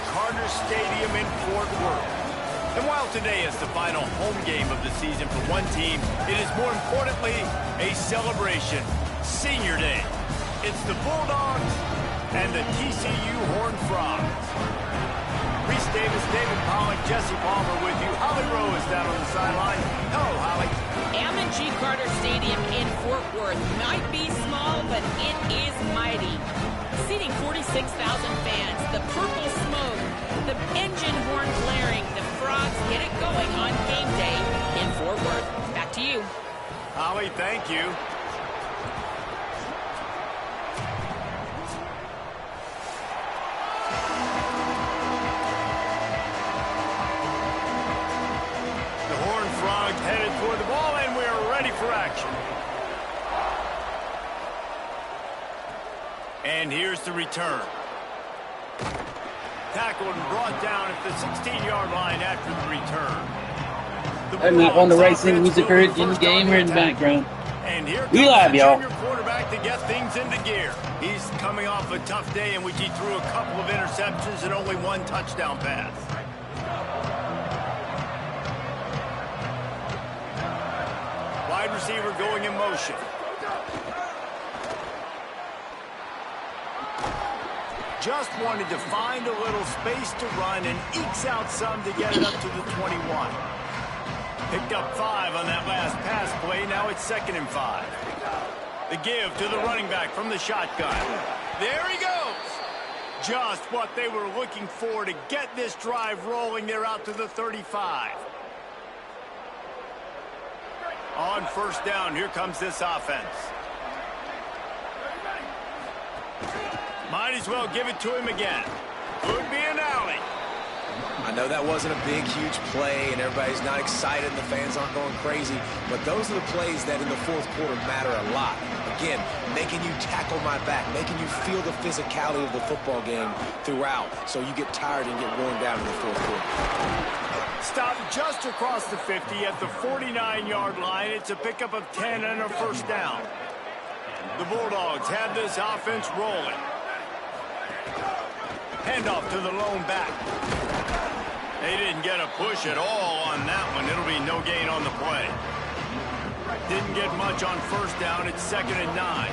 Carter Stadium in Fort Worth. And while today is the final home game of the season for one team, it is more importantly a celebration. Senior Day. It's the Bulldogs and the TCU Horned Frogs. Reese Davis, David Pollock, Jesse Palmer with you. Holly Rowe is down on the sideline. Hello, Holly. G. Carter Stadium in Fort Worth might be small, but it is mighty. Seating 46,000 fans, the purple smoke, the engine horn blaring, the Frogs get it going on game day in Fort Worth. Back to you. Holly, thank you. The Horned Frogs headed toward the ball, and we are ready for action. And here's the return. Tackled and brought down at the 16-yard line after the return. I'm not on the racing music heard in the game or in the background. And here we live, y'all. Junior quarterback to get things into gear. He's coming off a tough day in which he threw a couple of interceptions and only one touchdown pass. Wide receiver going in motion. Just wanted to find a little space to run and ekes out some to get it up to the 21. Picked up 5 on that last pass play. Now it's 2nd and 5. The give to the running back from the shotgun. There he goes. Just what they were looking for to get this drive rolling. They're out to the 35. On first down, here comes this offense. Might as well give it to him again. Could be an alley. I know that wasn't a big, huge play, and everybody's not excited, and the fans aren't going crazy, but those are the plays that in the fourth quarter matter a lot. Again, making you tackle my back, making you feel the physicality of the football game throughout, so you get tired and get worn down in the fourth quarter. Stop just across the 50 at the 49-yard line. It's a pickup of 10 and a first down. The Bulldogs have this offense rolling. Handoff to the lone back. They didn't get a push at all on that one. It'll be no gain on the play. Didn't get much on first down. It's 2nd and 9.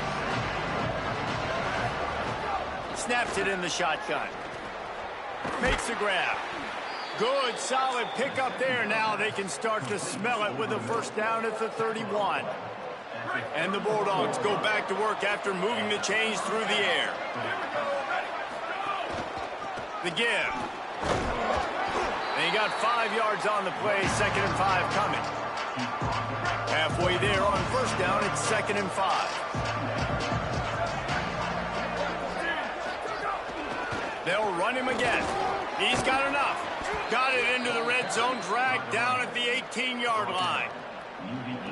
Snaps it in the shotgun. Makes the grab. Good, solid pickup there. Now they can start to smell it with a first down at the 31. And the Bulldogs go back to work after moving the chains through the air. The give. They got 5 yards on the play, 2nd and 5 coming. Halfway there on first down, it's 2nd and 5. They'll run him again. He's got enough. Got it into the red zone, dragged down at the 18-yard line.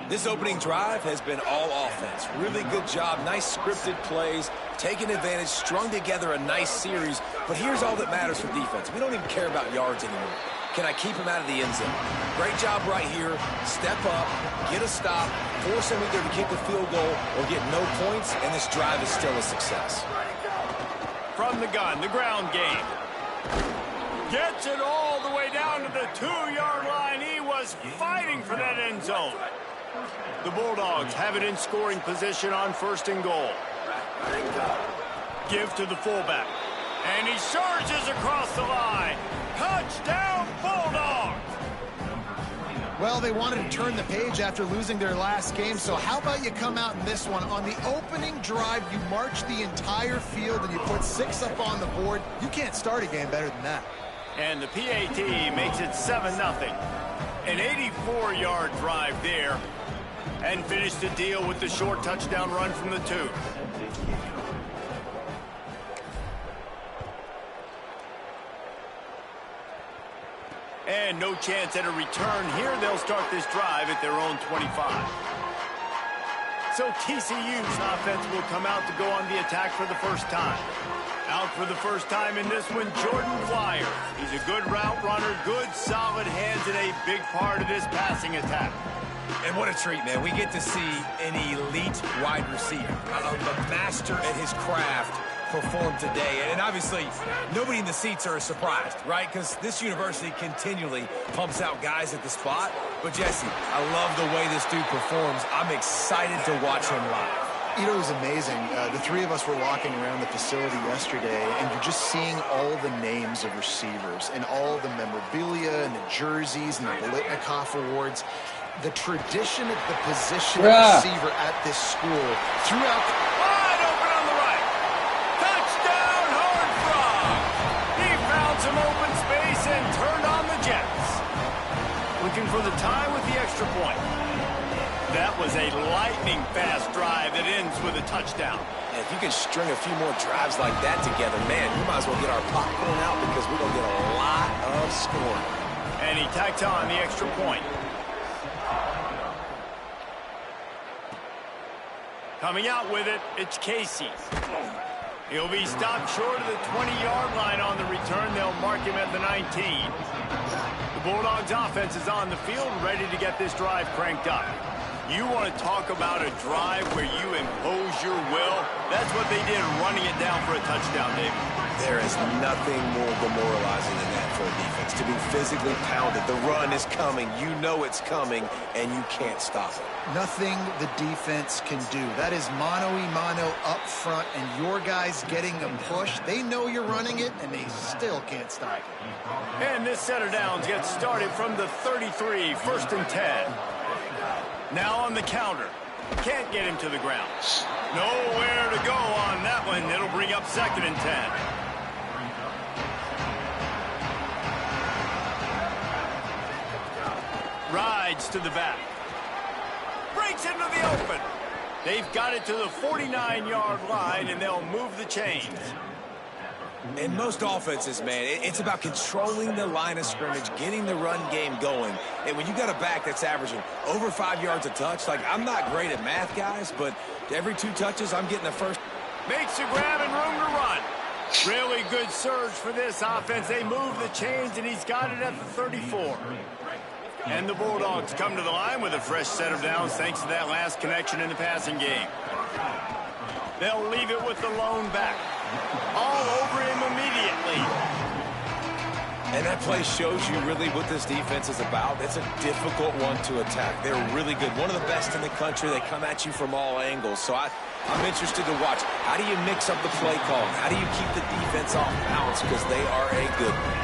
This opening drive has been all offense. Really good job, nice scripted plays, taking advantage, strung together a nice series. But here's all that matters for defense. We don't even care about yards anymore. Can I keep him out of the end zone? Great job right here. Step up, get a stop, force him either to kick a field goal or get no points, and this drive is still a success. From the gun, the ground game. Gets it all the way down to the 2-yard line. He was fighting for that end zone. The Bulldogs have it in scoring position on 1st and goal. Give to the fullback. And he surges across the line. Touchdown, Bulldogs! Well, they wanted to turn the page after losing their last game, so how about you come out in this one? On the opening drive, you march the entire field and you put 6 up on the board. You can't start a game better than that. And the PAT makes it 7-0. An 84-yard drive there. And finish the deal with the short touchdown run from the 2. And no chance at a return here. They'll start this drive at their own 25. So TCU's offense will come out to go on the attack for the first time. Out for the first time in this one, Jordan Dwyer. He's a good route runner, good solid hands, and a big part of this passing attack. And what a treat, man. We get to see an elite wide receiver, a master at his craft, perform today. And obviously, nobody in the seats are surprised, right? Because this university continually pumps out guys at the spot. But, Jesse, I love the way this dude performs. I'm excited to watch him live. You know, it was amazing. The three of us were walking around the facility yesterday, and you're just seeing all the names of receivers and all the memorabilia and the jerseys and the Bolitnikoff awards. The tradition of the position of receiver at this school throughout. Wide open on the right. Touchdown, Horned Frog. He found some open space and turned on the Jets. Looking for the tie with the extra point. That was a lightning-fast drive that ends with a touchdown. And if you can string a few more drives like that together, man, you might as well get our popcorn out because we're going to get a lot of scoring. And he tacked on the extra point. Coming out with it, it's Casey. He'll be stopped short of the 20-yard line on the return. They'll mark him at the 19. The Bulldogs offense is on the field, ready to get this drive cranked up. You want to talk about a drive where you impose your will? That's what they did, running it down for a touchdown, David. There is nothing more demoralizing than that for a defense, to be physically pounded. The run is coming. You know it's coming, and you can't stop it. Nothing the defense can do. That is mano-a-mano up front, and your guys getting them pushed. They know you're running it, and they still can't stop it. And this set of downs gets started from the 33, 1st and 10. Now on the counter. Can't get him to the ground. Nowhere to go on that one. It'll bring up 2nd and 10. Rides to the back. Breaks into the open. They've got it to the 49-yard line, and they'll move the chains. In most offenses, man, it's about controlling the line of scrimmage, getting the run game going. And when you got a back that's averaging over 5 yards a touch, like, I'm not great at math, guys, but every 2 touches, I'm getting the first. Makes a grab and room to run. Really good surge for this offense. They move the chains, and he's got it at the 34. And the Bulldogs come to the line with a fresh set of downs thanks to that last connection in the passing game. They'll leave it with the lone back. All over him immediately. And that play shows you really what this defense is about. It's a difficult one to attack. They're really good. One of the best in the country. They come at you from all angles. So I'm interested to watch. How do you mix up the play calling? How do you keep the defense off balance? Because they are a good one.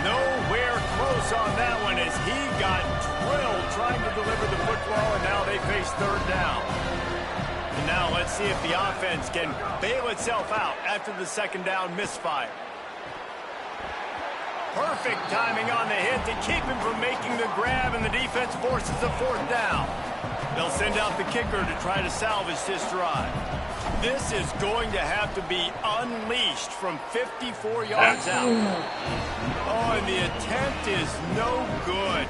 Nowhere close on that one as he got drilled trying to deliver the football, and now they face 3rd down. And now let's see if the offense can bail itself out after the 2nd down misfire. Perfect timing on the hit to keep him from making the grab, and the defense forces a 4th down. They'll send out the kicker to try to salvage this drive. This is going to have to be unleashed from 54 yards out. Oh, and the attempt is no good.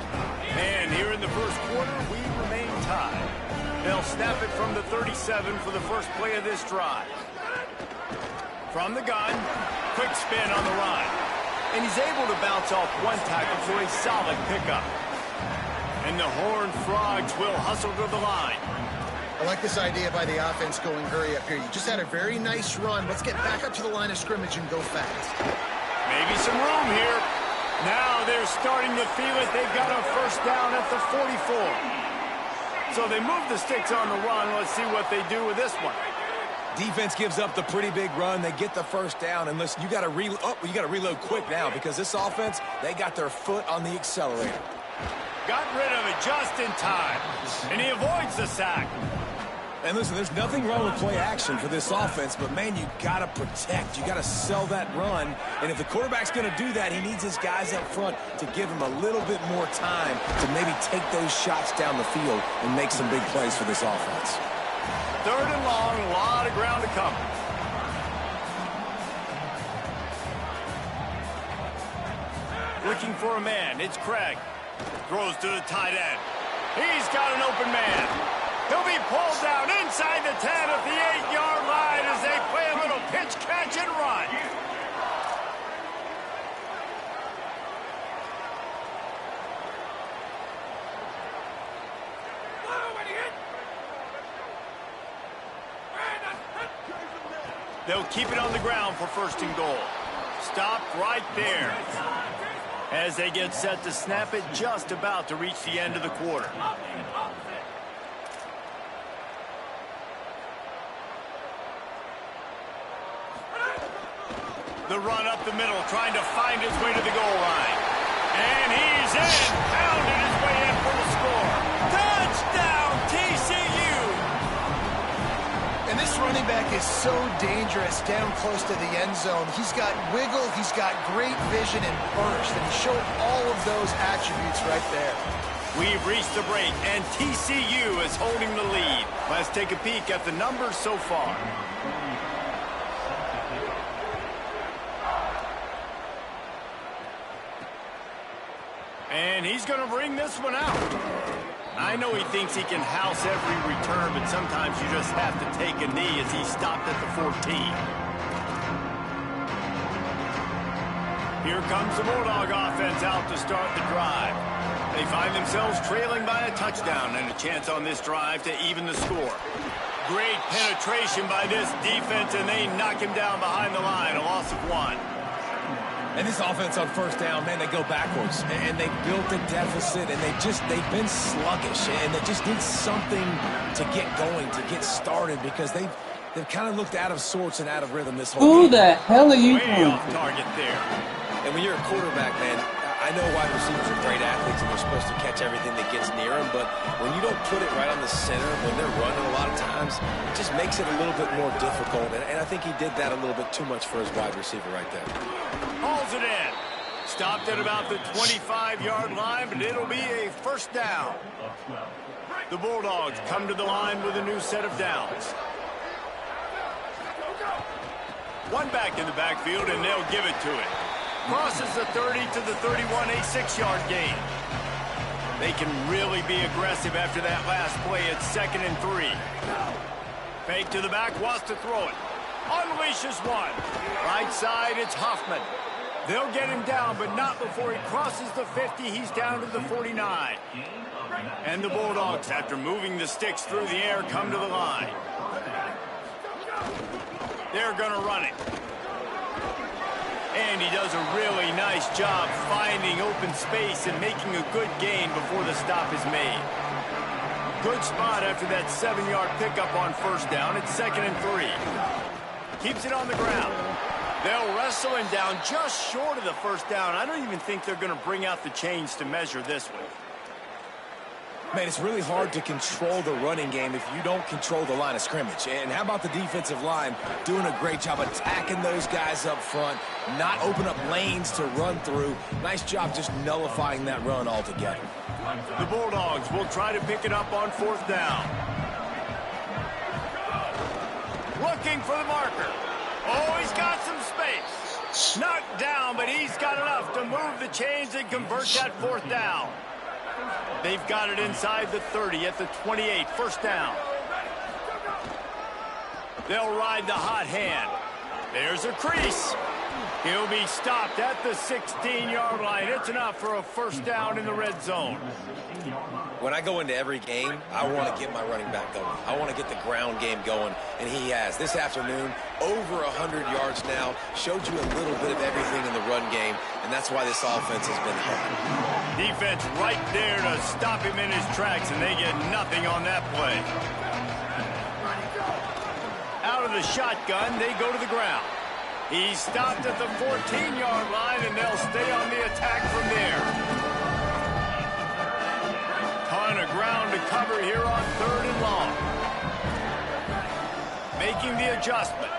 And here in the first quarter, we remain tied. They'll snap it from the 37 for the first play of this drive. From the gun, quick spin on the run. And he's able to bounce off one tackle for a solid pickup. And the Horned Frogs will hustle to the line. I like this idea by the offense going hurry up here. You just had a very nice run. Let's get back up to the line of scrimmage and go fast. Maybe some room here. Now they're starting to feel it. They've got a 1st down at the 44. So they move the sticks on the run. Let's see what they do with this one. Defense gives up the pretty big run. They get the 1st down. And listen, you got to reload quick now because this offense, they got their foot on the accelerator. Got rid of it just in time. And he avoids the sack. And listen, there's nothing wrong with play action for this offense, but, man, you got to protect. You got to sell that run. And if the quarterback's going to do that, he needs his guys up front to give him a little bit more time to maybe take those shots down the field and make some big plays for this offense. 3rd and long, a lot of ground to cover. Looking for a man, it's Craig. Throws to the tight end. He's got an open man. He'll be pulled down inside the 10 at the 8-yard line as they play a little pitch, catch, and run. They'll keep it on the ground for 1st and goal. Stopped right there as they get set to snap it, just about to reach the end of the quarter. The run up the middle, trying to find his way to the goal line. And he's in, pounding his way in for the score. Touchdown, TCU! And this running back is so dangerous down close to the end zone. He's got wiggle, he's got great vision and burst, and he showed all of those attributes right there. We've reached the break, and TCU is holding the lead. Let's take a peek at the numbers so far. And he's going to bring this one out. I know he thinks he can house every return, but sometimes you just have to take a knee as he stopped at the 14. Here comes the Bulldog offense out to start the drive. They find themselves trailing by a touchdown and a chance on this drive to even the score. Great penetration by this defense, and they knock him down behind the line, a loss of 1. And this offense on 1st down, man, they go backwards. And they built a deficit, and they've been sluggish. And they just need something to get going, to get started, because they've kind of looked out of sorts and out of rhythm this whole game. Who the hell are you Way off target there. And when you're a quarterback, man, I know wide receivers are great athletes, and they're supposed to catch everything that gets near them, but when you don't put it right on the center, when they're running a lot of times, it just makes it a little bit more difficult. And I think he did that a little bit too much for his wide receiver right there. Hauls it in. Stopped at about the 25-yard line, but it'll be a 1st down. The Bulldogs come to the line with a new set of downs. One back in the backfield, and they'll give it to it. Crosses the 30 to the 31, a 6-yard gain. They can really be aggressive after that last play at 2nd and 3. Fake to the back, wants to throw it. Unleashes one. Right side, it's Hoffman. They'll get him down, but not before he crosses the 50. He's down to the 49. And the Bulldogs, after moving the sticks through the air, come to the line. They're going to run it. And he does a really nice job finding open space and making a good gain before the stop is made. Good spot after that 7-yard pickup on 1st down. It's 2nd and 3. Keeps it on the ground. They'll wrestle him down just short of the 1st down. I don't even think they're going to bring out the chains to measure this one. Man, it's really hard to control the running game if you don't control the line of scrimmage. And how about the defensive line doing a great job attacking those guys up front, not open up lanes to run through. Nice job just nullifying that run altogether. The Bulldogs will try to pick it up on 4th down. Looking for the marker. Oh, he's got some space. Knocked down, but he's got enough to move the chains and convert that 4th down. They've got it inside the 30 at the 28, 1st down. They'll ride the hot hand. There's a crease. He'll be stopped at the 16-yard line. It's enough for a 1st down in the red zone. When I go into every game, I want to get my running back going. I want to get the ground game going, and he has. This afternoon, over 100 yards now, showed you a little bit of everything in the run game, and that's why this offense has been hard. Defense right there to stop him in his tracks, and they get nothing on that play. Out of the shotgun, they go to the ground. He's stopped at the 14-yard line, and they'll stay on the attack from there. Ton of ground to cover here on 3rd and long. making the adjustment.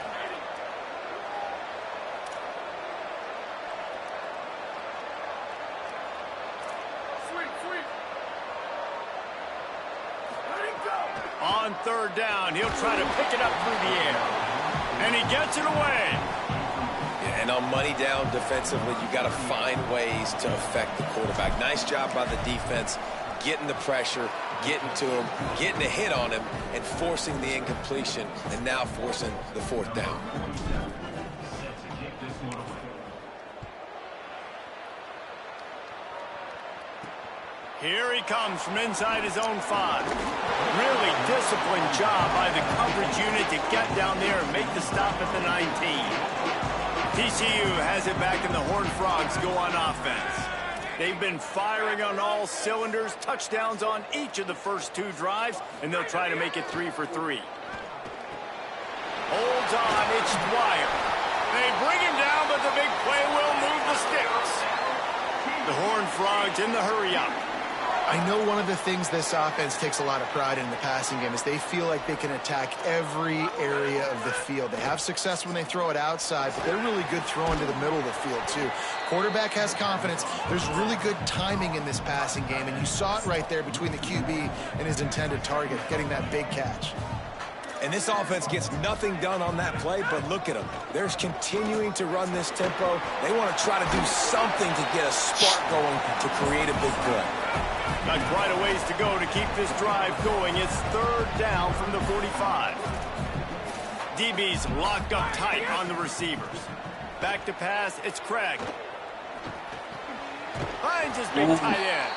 On third down, he'll try to pick it up through the air. And he gets it away. Yeah, and on money down defensively, you got to find ways to affect the quarterback. Nice job by the defense, getting the pressure, getting to him, getting a hit on him, and forcing the incompletion, and now forcing the fourth down. Here he comes from inside his own 5. Really disciplined job by the coverage unit to get down there and make the stop at the 19. TCU has it back, and the Horned Frogs go on offense. They've been firing on all cylinders, touchdowns on each of the first 2 drives, and they'll try to make it 3 for 3. Holds on, it's Dwyer. They bring him down, but the big play will move the sticks. The Horned Frogs in the hurry-up. I know one of the things this offense takes a lot of pride in the passing game is they feel like they can attack every area of the field. They have success when they throw it outside, but they're really good throwing to the middle of the field, too. Quarterback has confidence. There's really good timing in this passing game, and you saw it right there between the QB and his intended target, getting that big catch. And this offense gets nothing done on that play, but look at them. They're continuing to run this tempo. They want to try to do something to get a spark going to create a big play. Got quite a ways to go to keep this drive going. It's third down from the 45. DB's locked up tight on the receivers. Back to pass, it's Craig. Finds his big tight end.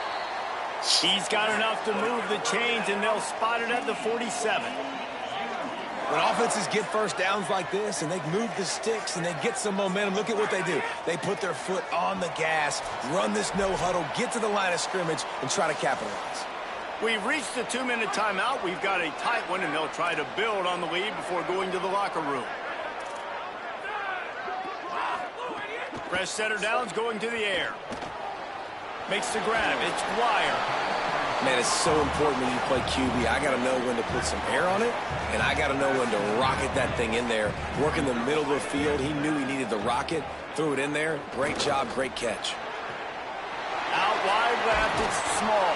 He's got enough to move the chains, and they'll spot it at the 47. When offenses get first downs like this and they move the sticks and they get some momentum, look at what they do. They put their foot on the gas, run this no huddle, get to the line of scrimmage, and try to capitalize. We've reached the 2-minute timeout. We've got a tight one, and they'll try to build on the lead before going to the locker room. Fresh setter downs going to the air. Makes the grab. It's Dwyer. Man, it's so important when you play QB. I got to know when to put some air on it, and I got to know when to rocket that thing in there. Work in the middle of the field. He knew he needed the rocket, threw it in there. Great job, great catch. Out wide left, it's Small.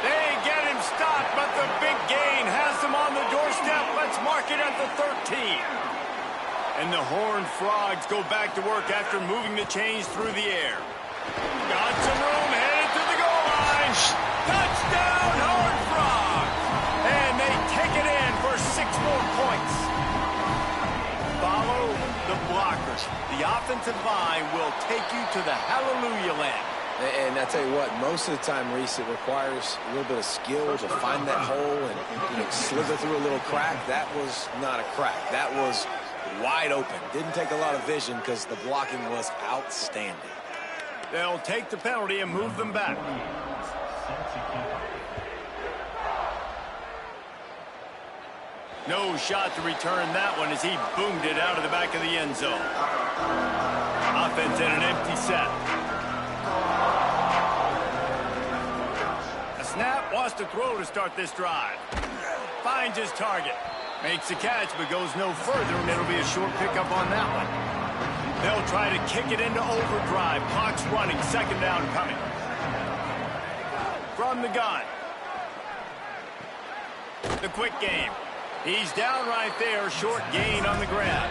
They get him stopped, but the big gain has them on the doorstep. Let's mark it at the 13. And the Horned Frogs go back to work after moving the chains through the air. Got some room, headed to the goal line. Touchdown, Horned Frogs! And they take it in for 6 more points. Follow the blockers. The offensive line will take you to the hallelujah land. And I tell you what, most of the time, Reese, it requires a little bit of skill to find that hole and slither through a little crack. That was not a crack. That was wide open. Didn't take a lot of vision because the blocking was outstanding. They'll take the penalty and move them back. No shot to return that one as he boomed it out of the back of the end zone. Offense in an empty set. A snap, wants to throw to start this drive. Finds his target. Makes the catch but goes no further, and it'll be a short pickup on that one. They'll try to kick it into overdrive. Clock's running. Second down coming. From the gun. The quick game. He's down right there. Short gain on the grab.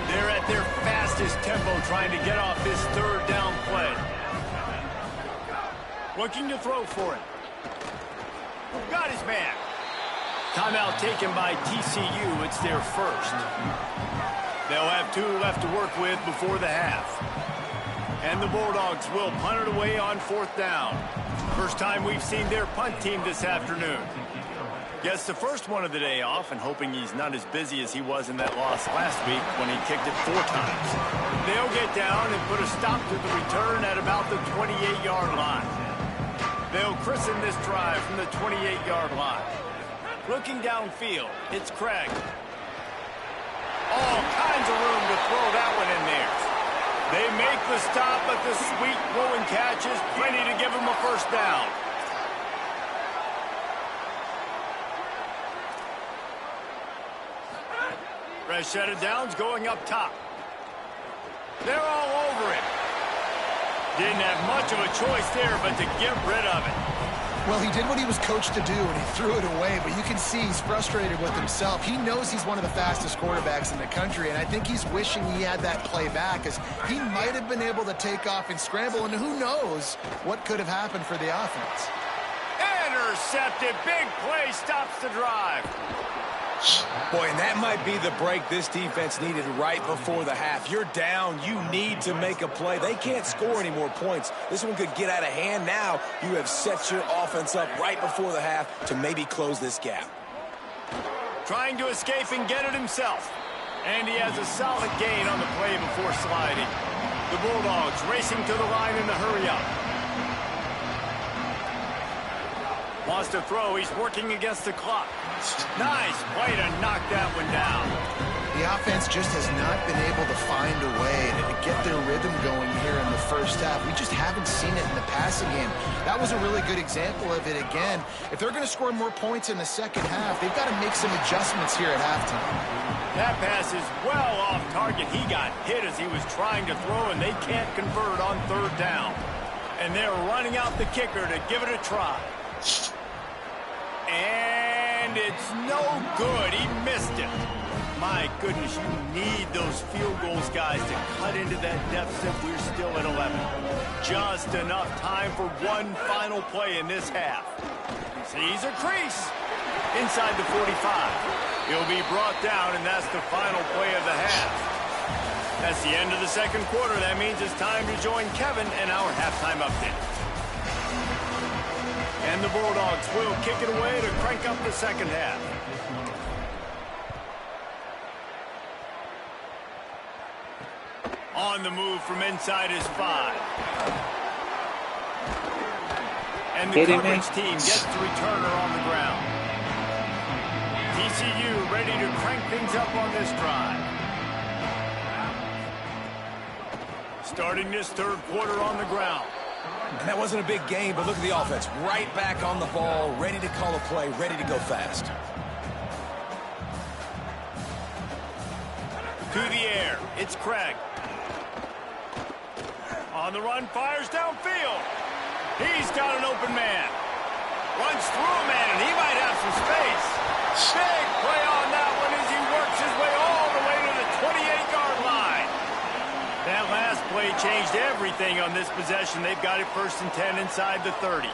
They're at their fastest tempo trying to get off this third down play. Looking to throw for it. Got his man. Timeout taken by TCU. It's their first. They'll have 2 left to work with before the half. And the Bulldogs will punt it away on 4th down. First time we've seen their punt team this afternoon. Gets the first one of the day off, and hoping he's not as busy as he was in that loss last week when he kicked it 4 times. They'll get down and put a stop to the return at about the 28-yard line. They'll christen this drive from the 28-yard line. Looking downfield, it's Craig. All kinds of room to throw that one in there. They make the stop, but the sweet throwing catch is plenty to give them a first down. Fresh set of downs going up top. They're all over him. Didn't have much of a choice there but to get rid of it. Well, he did what he was coached to do, and he threw it away, but you can see he's frustrated with himself. He knows he's one of the fastest quarterbacks in the country, and I think he's wishing he had that play back, as he might have been able to take off and scramble, and who knows what could have happened for the offense. Intercepted. Big play stops the drive. Boy, and that might be the break this defense needed right before the half. You're down. You need to make a play. They can't score any more points. This one could get out of hand. Now you have set your offense up right before the half to maybe close this gap. Trying to escape and get it himself. And he has a solid gain on the play before sliding. The Bulldogs racing to the line in the hurry-up. Wants to throw. He's working against the clock. Nice play to knock that one down. The offense just has not been able to find a way to get their rhythm going here in the first half. We just haven't seen it in the passing game. That was a really good example of it again. If they're going to score more points in the second half, they've got to make some adjustments here at halftime. That pass is well off target. He got hit as he was trying to throw, and they can't convert on third down. And they're running out the kicker to give it a try. And it's no good. He missed it. My goodness, you need those field goals, guys, to cut into that deficit. We're still at 11. Just enough time for one final play in this half. Sees a crease inside the 45. He'll be brought down, and that's the final play of the half. That's the end of the second quarter. That means it's time to join Kevin and our halftime update. And the Bulldogs will kick it away to crank up the second half. On the move from inside his 5. And the coverage team gets the returner on the ground. TCU ready to crank things up on this drive. Starting this third quarter on the ground. And that wasn't a big game, but look at the offense. Right back on the ball, ready to call a play, ready to go fast. To the air, it's Craig. On the run, fires downfield. He's got an open man. Runs through a man, and he might have some space. Big play on that one as he works his way all the way to the 28-yard line. That last play changed everything on this possession. They've got it 1st and 10 inside the 30.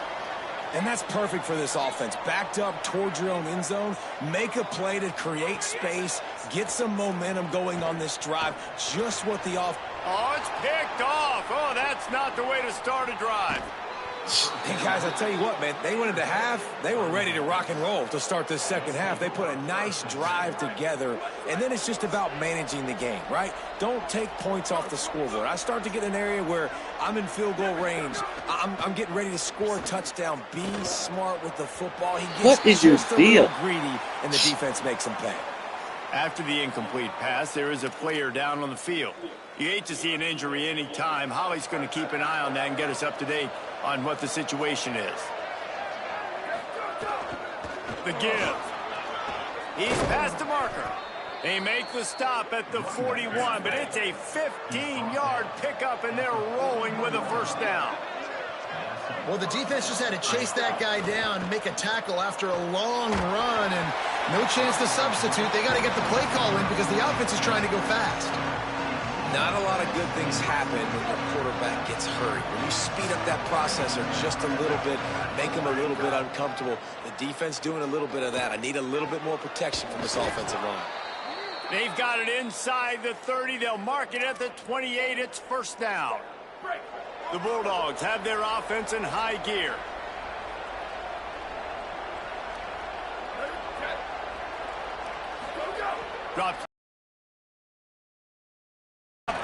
And that's perfect for this offense. Backed up towards your own end zone. Make a play to create space. Get some momentum going on this drive. Just what the offense... Oh, it's picked off. Oh, that's not the way to start a drive. Hey, guys, I tell you what, man. They went into half. They were ready to rock and roll to start this second half. They put a nice drive together, and then it's just about managing the game, right? Don't take points off the scoreboard. I start to get an area where I'm in field goal range. I'm getting ready to score a touchdown. Be smart with the football. He gets what is your deal? Greedy, and the defense makes him pay. After the incomplete pass, there is a player down on the field. You hate to see an injury any time. Holly's going to keep an eye on that and get us up to date on what the situation is. The give. He's past the marker. They make the stop at the 41, but it's a 15-yard pickup, and they're rolling with a first down. Well, the defense just had to chase that guy down and make a tackle after a long run, and no chance to substitute. They got to get the play call in because the offense is trying to go fast. Not a lot of good things happen when your quarterback gets hurt. When you speed up that processor just a little bit, make him a little bit uncomfortable. The defense doing a little bit of that. I need a little bit more protection from this offensive line. They've got it inside the 30. They'll mark it at the 28. It's first down. The Bulldogs have their offense in high gear. Dropped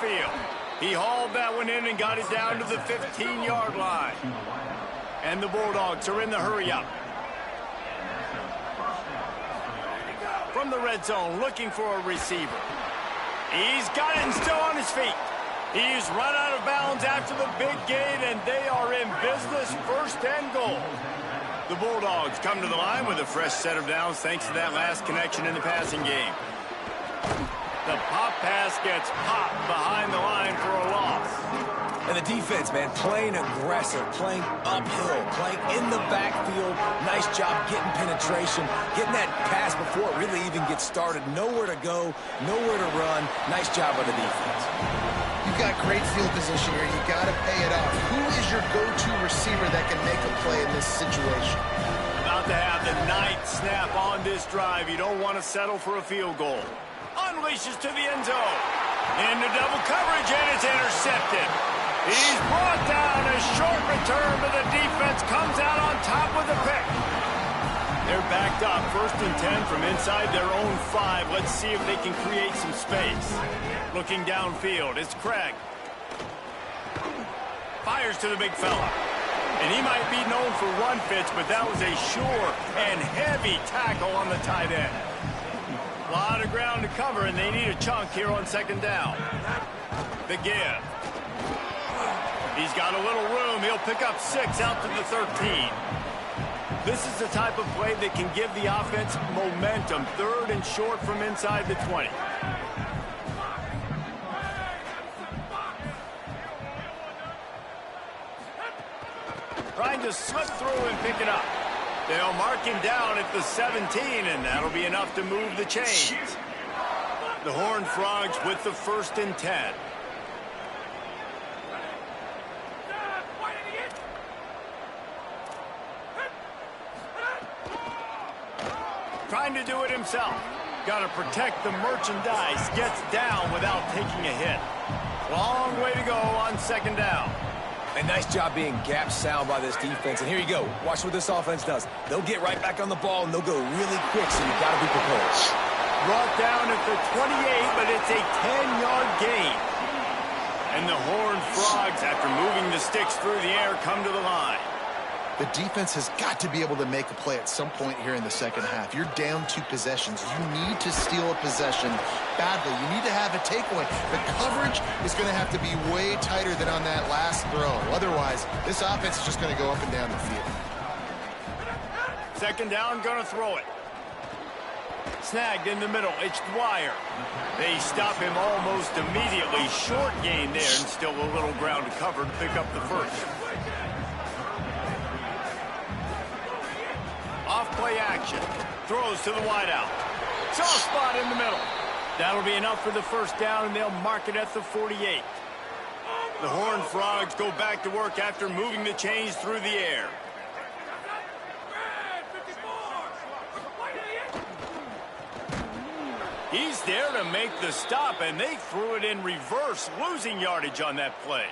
field. He hauled that one in and got it down to the 15-yard line. And the Bulldogs are in the hurry-up. From the red zone, looking for a receiver. He's got it and still on his feet. He's run out of bounds after the big gain, and they are in business, 1st and goal. The Bulldogs come to the line with a fresh set of downs thanks to that last connection in the passing game. The pop pass gets popped behind the line for a loss. And the defense, man, playing aggressive, playing uphill, playing in the backfield. Nice job getting penetration, getting that pass before it really even gets started. Nowhere to go, nowhere to run. Nice job by the defense. You've got great field position here. You got to pay it off. Who is your go-to receiver that can make a play in this situation? About to have the ninth snap on this drive. You don't want to settle for a field goal. Unleashes to the end zone. Into double coverage, and it's intercepted. He's brought down. A short return, but the defense comes out on top with the pick. They're backed up. 1st and 10 from inside their own 5. Let's see if they can create some space. Looking downfield, it's Craig. Fires to the big fella. And he might be known for run fits, but that was a sure and heavy tackle on the tight end. A lot of ground to cover, and they need a chunk here on 2nd down. The give. He's got a little room. He'll pick up 6 out to the 13. This is the type of play that can give the offense momentum. 3rd and short from inside the 20. Trying to slip through and pick it up. They'll mark him down at the 17, and that'll be enough to move the chains. The Horned Frogs with the 1st and 10. Trying to do it himself. Got to protect the merchandise. Gets down without taking a hit. Long way to go on 2nd down. A nice job being gap sound by this defense. And here you go. Watch what this offense does. They'll get right back on the ball, and they'll go really quick, so you've got to be prepared. Brought down at the 28, but it's a 10-yard gain. And the Horned Frogs, after moving the sticks through the air, come to the line. The defense has got to be able to make a play at some point here in the 2nd half. You're down 2 possessions. You need to steal a possession badly. You need to have a takeaway. The coverage is going to have to be way tighter than on that last throw. Otherwise, this offense is just going to go up and down the field. 2nd down, going to throw it. Snagged in the middle. It's Dwyer. They stop him almost immediately. Short gain there, and still a little ground to cover to pick up the 1st. Off-play action. Throws to the wideout. Soft spot in the middle. That'll be enough for the 1st down, and they'll mark it at the 48. The Horned Frogs go back to work after moving the chains through the air. He's there to make the stop, and they threw it in reverse, losing yardage on that play.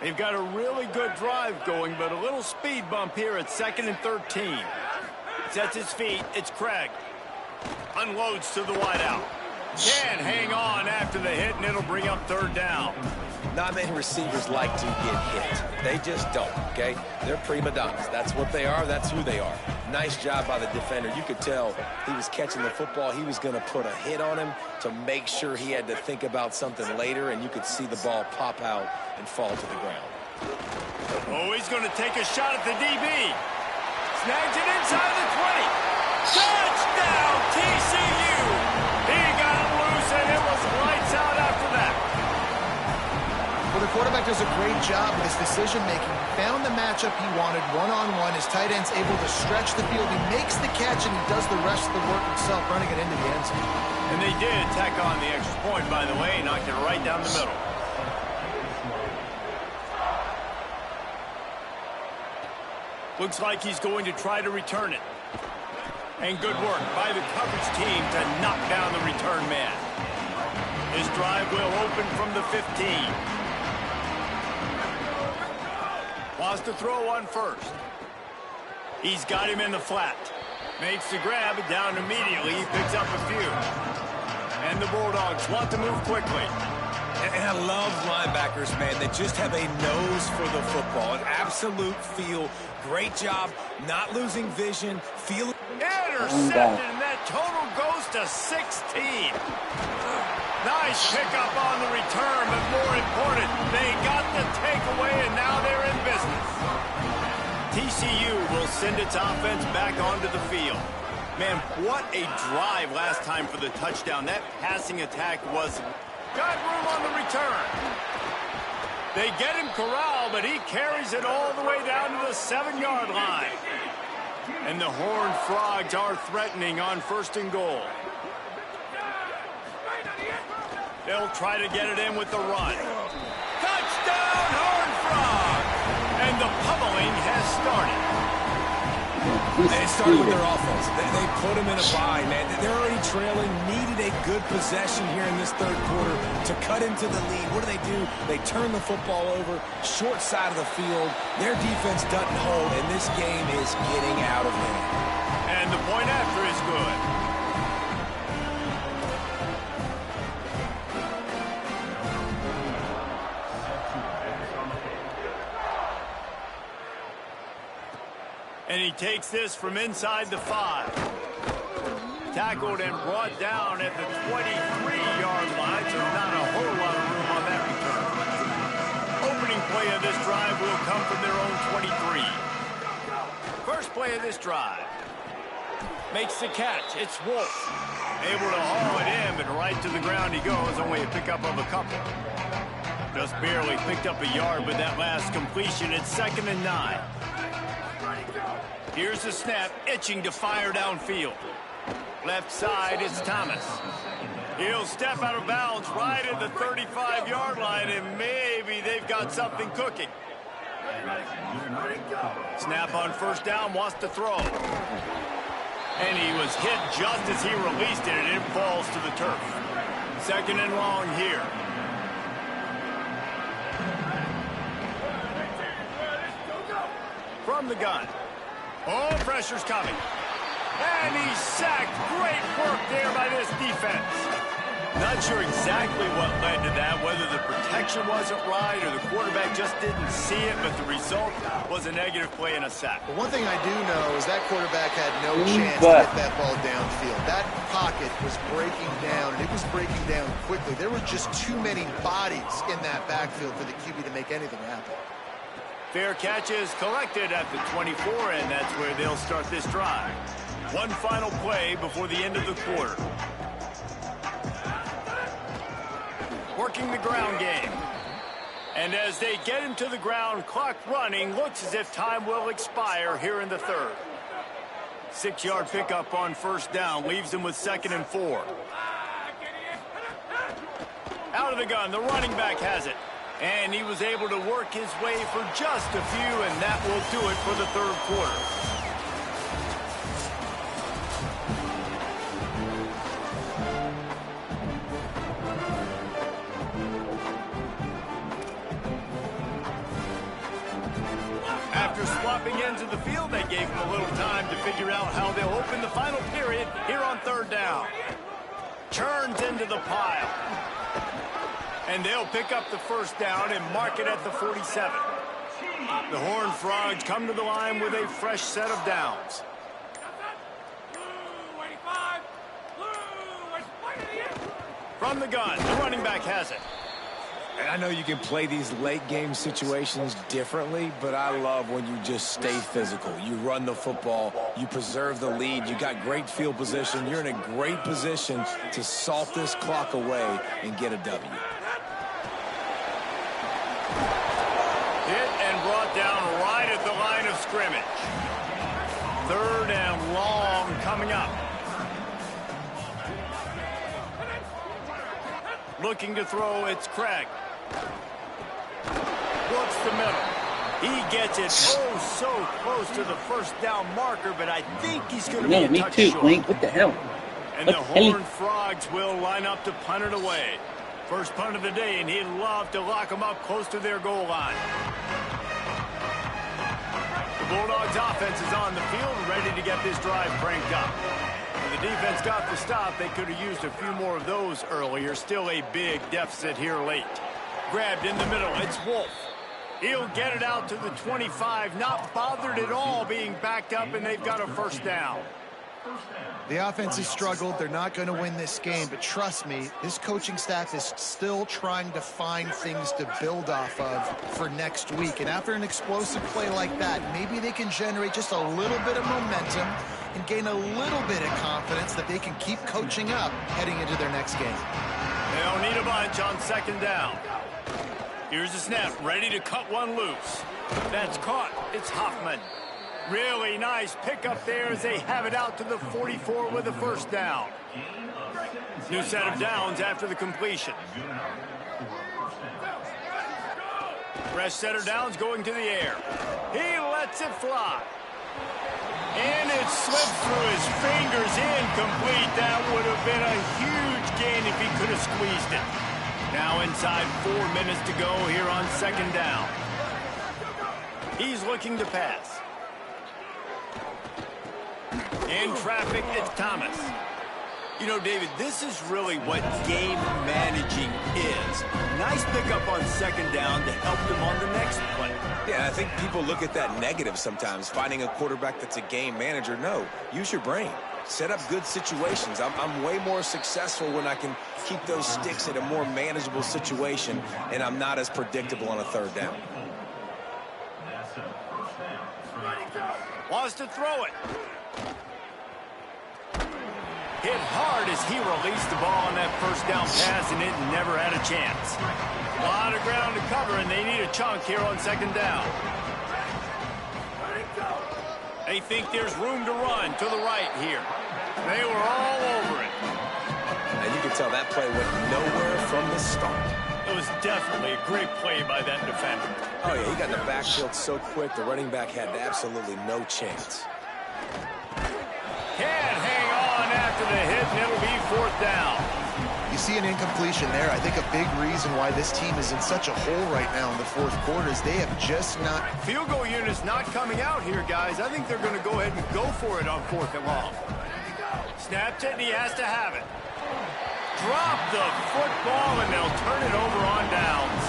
They've got a really good drive going, but a little speed bump here at 2nd and 13. Sets his feet. It's Craig. Unloads to the wideout. Can't hang on after the hit, and it'll bring up 3rd down. Not many receivers like to get hit. They just don't, okay? They're prima donnas. That's what they are. That's who they are. Nice job by the defender. You could tell he was catching the football. He was going to put a hit on him to make sure he had to think about something later, and you could see the ball pop out and fall to the ground. Oh, he's going to take a shot at the DB. Snags it inside the 20. Touchdown, TCU! He got it loose, and it was lights out after that. Well, the quarterback does a great job with his decision-making. Found the matchup he wanted, one-on-one. His tight end's able to stretch the field. He makes the catch, and he does the rest of the work himself, running it into the end zone. And they did tack on the extra point, by the way, knocked it right down the middle. Looks like he's going to try to return it. And good work by the coverage team to knock down the return man. His drive will open from the 15. Wants to throw on 1st. He's got him in the flat. Makes the grab, down immediately. He picks up a few. And the Bulldogs want to move quickly. And I love linebackers, man. They just have a nose for the football, an absolute feel. Great job not losing vision, feeling. Intercepted, and that total goes to 16. Nice pickup on the return, but more important, they got the takeaway, and now they're in business. TCU will send its offense back onto the field. Man, what a drive last time for the touchdown. That passing attack was got room on the return. They get him corralled, but he carries it all the way down to the 7-yard line. And the Horned Frogs are threatening on 1st and goal. They'll try to get it in with the run. Touchdown, Horned Frogs! And the pummeling has started. They started with their offense. They put him in a bind, man. They're already trailing, needed a good possession here in this 3rd quarter to cut into the lead. What do? They turn the football over, short side of the field. Their defense doesn't hold, and this game is getting out of hand. And the point after is good. And he takes this from inside the 5. Tackled and brought down at the 23-yard line, so not a whole lot of room on that return. Opening play of this drive will come from their own 23. First play of this drive. Makes the catch. It's Wolf. Able to haul it in, but right to the ground he goes. Only a pickup of a couple. Just barely picked up a yard, but that last completion, it's 2nd and 9. Here's the snap, itching to fire downfield. Left side is Thomas. He'll step out of bounds right at the 35-yard line, and maybe they've got something cooking. Snap on 1st down, wants to throw. And he was hit just as he released it, and it falls to the turf. 2nd and long here. From the gun. Oh, pressure's coming. And he's sacked. Great work there by this defense. Not sure exactly what led to that, whether the protection wasn't right or the quarterback just didn't see it, but the result was a negative play and a sack. But one thing I do know is that quarterback had no chance to get that ball downfield. That pocket was breaking down, and it was breaking down quickly. There were just too many bodies in that backfield for the QB to make anything happen. Fair catch is collected at the 24, and that's where they'll start this drive. One final play before the end of the quarter. Working the ground game. And as they get him to the ground, clock running, looks as if time will expire here in the 3rd. 6-yard pickup on 1st down, leaves him with 2nd and 4. Out of the gun, the running back has it. And he was able to work his way for just a few, and that will do it for the 3rd quarter. After swapping ends of the field, they gave him a little time to figure out how they'll open the final period here on 3rd down. Churns into the pile. And they'll pick up the 1st down and mark it at the 47. The Horned Frogs come to the line with a fresh set of downs. From the gun, the running back has it. And I know you can play these late game situations differently, but I love when you just stay physical. You run the football, you preserve the lead, you got great field position, you're in a great position to salt this clock away and get a W. Hit and brought down right at the line of scrimmage. 3rd and long coming up. Looking to throw, it's Craig. Looks the middle. He gets it oh so close to the 1st down marker, but I think he's going to be a touch short. Link. What the hell? And the Horned Frogs will line up to punt it away. First punt of the day, and he'd love to lock them up close to their goal line. The Bulldogs offense is on the field, ready to get this drive cranked up. When the defense got the stop, they could have used a few more of those earlier. Still a big deficit here late. Grabbed in the middle, it's Wolf. He'll get it out to the 25, not bothered at all being backed up, and they've got a 1st down. The offense has struggled. They're not going to win this game, but trust me, this coaching staff is still trying to find things to build off of for next week. And after an explosive play like that, maybe they can generate just a little bit of momentum and gain a little bit of confidence that they can keep coaching up heading into their next game. They'll need a bunch on second down. Here's the snap, ready to cut one loose. That's caught. It's Hoffman. Really nice pickup there as they have it out to the 44 with a first down. New set of downs after the completion. Fresh set of downs going to the air. He lets it fly. And it slipped through his fingers, incomplete. That would have been a huge gain if he could have squeezed it. Now inside 4 minutes to go here on second down. He's looking to pass. In traffic, it's Thomas. You know, David, this is really what game managing is. Nice pickup on second down to help them on the next play. Yeah, I think people look at that negative sometimes, finding a quarterback that's a game manager. No, use your brain. Set up good situations. I'm way more successful when I can keep those sticks at a more manageable situation, and I'm not as predictable on a third down. Wants to throw it. Hit hard as he released the ball on that first down pass, and it never had a chance. A lot of ground to cover, and they need a chunk here on second down. They think there's room to run to the right here. They were all over it. And you can tell that play went nowhere from the start. It was definitely a great play by that defender. Oh, yeah, he got in the backfield so quick, the running back had absolutely no chance. Can't hang on after the hit, and it'll be fourth down. You see an incompletion there. I think a big reason why this team is in such a hole right now in the fourth quarter is they have just not... Field goal unit's not coming out here, guys. I think they're going to go ahead and go for it on fourth and long. Snapped it, and he has to have it. Drop the football, and they'll turn it over on downs.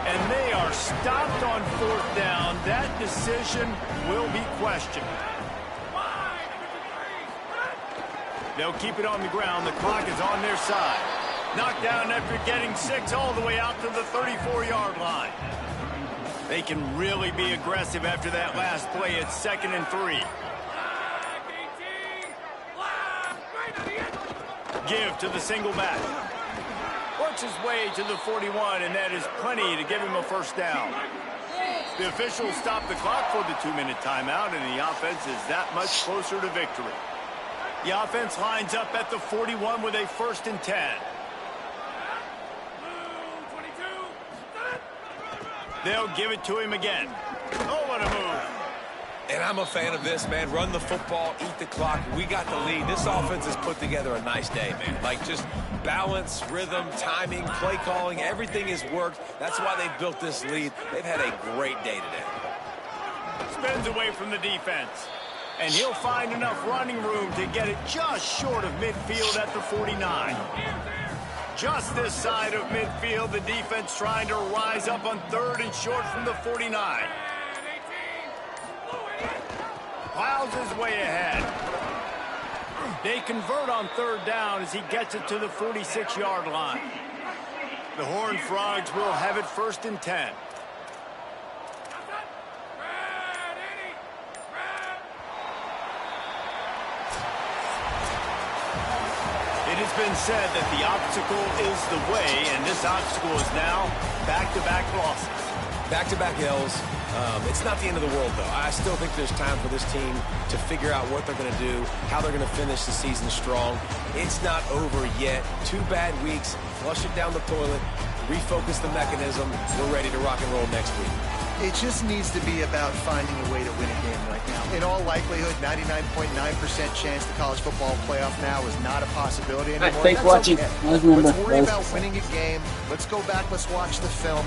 And they are stopped on fourth down. That decision will be questioned. They'll keep it on the ground. The clock is on their side. Knocked down after getting 6 all the way out to the 34-yard line. They can really be aggressive after that last play. It's 2nd and 3. Give to the single back. Works his way to the 41, and that is plenty to give him a first down. The officials stop the clock for the 2-minute timeout, and the offense is that much closer to victory. The offense lines up at the 41 with a 1st and 10. They'll give it to him again. Oh, what a move. And I'm a fan of this, man. Run the football, eat the clock. We got the lead. This offense has put together a nice day, man. Like, just balance, rhythm, timing, play calling, everything has worked. That's why they built this lead. They've had a great day today. Spins away from the defense. And he'll find enough running room to get it just short of midfield at the 49. Just this side of midfield, the defense trying to rise up on 3rd and short from the 49. Plows his way ahead. They convert on 3rd down as he gets it to the 46-yard line. The Horned Frogs will have it 1st and 10. It has been said that the obstacle is the way, and this obstacle is now back-to-back losses. Back-to-back L's. It's not the end of the world, though. I still think there's time for this team to figure out what they're going to do, how they're going to finish the season strong. It's not over yet. 2 bad weeks. Flush it down the toilet. Refocus the mechanism. We're ready to rock and roll next week. It just needs to be about finding a way to win a game right now. In all likelihood, 99.9% chance the college football playoff now is not a possibility anymore. Thanks for watching. Okay. Let's worry about winning a game. Let's go back. Let's watch the film.